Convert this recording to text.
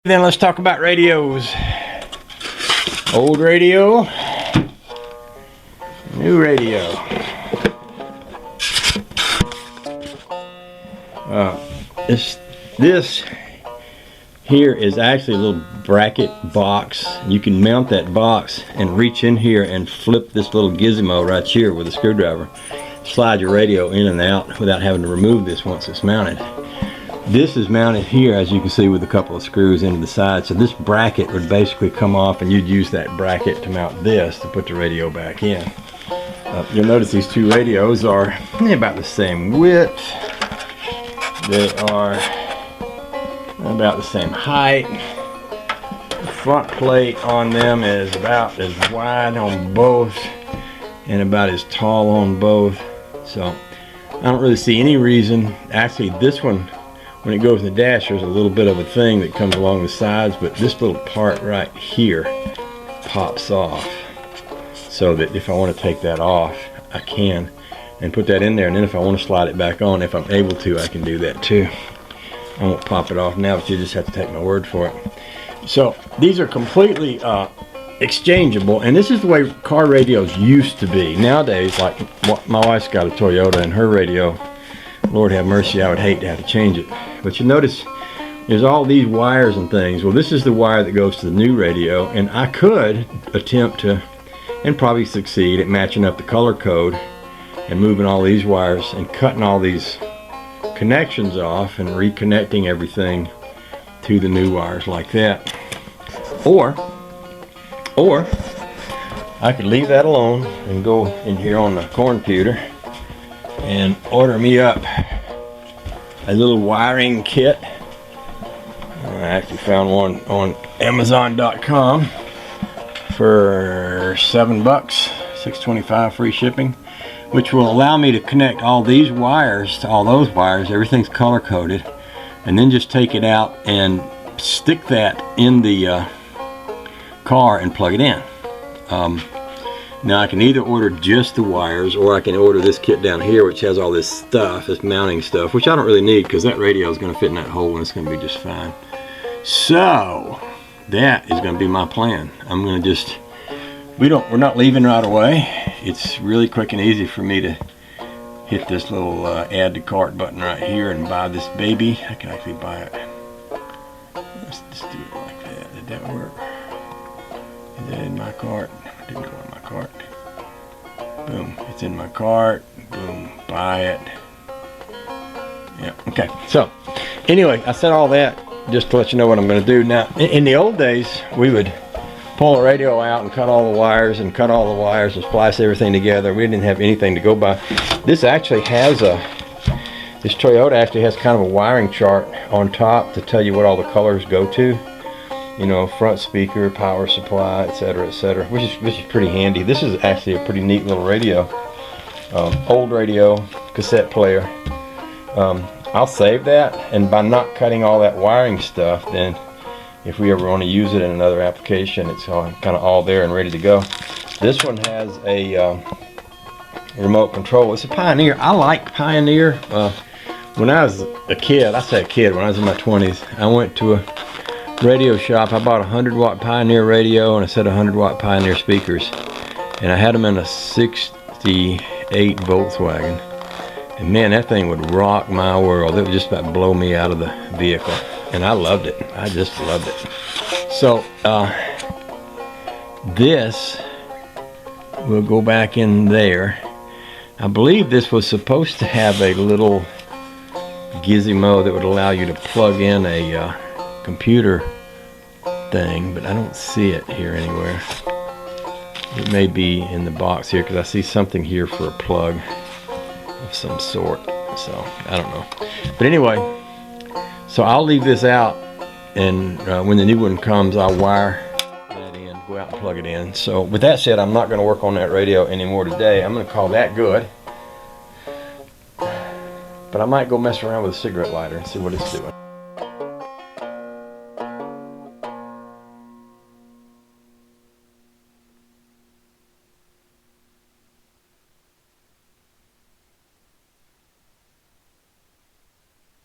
Then let's talk about radios. Old radio, new radio. This here is actually a little bracket box. You can mount that box and reach in here and flip this little gizmo right here with a screwdriver. Slide your radio in and out without having to remove this once it's mounted. This is mounted here, as you can see, with a couple of screws into the side. So this bracket would basically come off, and you'd use that bracket to mount this to put the radio back in. You'll notice these two radios are about the same width. They are about the same height. The front plate on them is about as wide on both and about as tall on both. So I don't really see any reason. Actually, this one, when it goes in the dash, there's a little bit of a thing that comes along the sides, but this little part right here pops off, so that if I want to take that off, I can, and put that in there, and then if I want to slide it back on, if I'm able to, I can do that too. I won't pop it off now, but you just have to take my word for it. So these are completely exchangeable, and this is the way car radios used to be. Nowadays, like my wife's got a Toyota, and her radio, Lord have mercy, I would hate to have to change it. But you notice there's all these wires and things. Well, this is the wire that goes to the new radio, and I could attempt to, and probably succeed at matching up the color code and moving all these wires and cutting all these connections off and reconnecting everything to the new wires like that. Or I could leave that alone and go in here on the computer and order me up a little wiring kit. I actually found one on Amazon.com for $7, $6.25 free shipping, which will allow me to connect all these wires to all those wires. Everything's color coded, and then just take it out and stick that in the car and plug it in. Now I can either order just the wires, or I can order this kit down here, which has all this stuff, this mounting stuff, which I don't really need because that radio is going to fit in that hole and it's going to be just fine. So that is going to be my plan. I'm going to just, we're not leaving right away. It's really quick and easy for me to hit this little add to cart button right here and buy this baby. I can actually buy it. Let's just do it like that. Did that work? Is that in my cart? It didn't go in my cart. Boom, it's in my cart. Boom, buy it. Yeah, okay. So anyway, I said all that just to let you know what I'm going to do. Now, in the old days, we would pull the radio out and cut all the wires and splice everything together. We didn't have anything to go by. This actually has this Toyota actually has kind of a wiring chart on top to tell you what all the colors go to. You know, front speaker, power supply, etc., which is pretty handy. This is actually a pretty neat little radio. Old radio, cassette player. I'll save that, and by not cutting all that wiring stuff, then if we ever want to use it in another application, it's kind of all there and ready to go. This one has a remote control. It's a Pioneer. I like Pioneer. When I was a kid, I say a kid, when I was in my 20s, I went to a radio shop. I bought a 100-watt Pioneer radio and a set of 100-watt Pioneer speakers, and I had them in a 68 Volkswagen, and man, that thing would rock my world. It would just about blow me out of the vehicle, and I loved it. I just loved it. So this will go back in there. I believe this was supposed to have a little gizmo that would allow you to plug in a computer thing, but I don't see it here anywhere. It may be in the box here, because I see something here for a plug of some sort, so I don't know. But anyway, so I'll leave this out, and when the new one comes, I'll wire that in, go out and plug it in. So with that said, I'm not going to work on that radio anymore today. I'm going to call that good, but I might go mess around with a cigarette lighter and see what it's doing.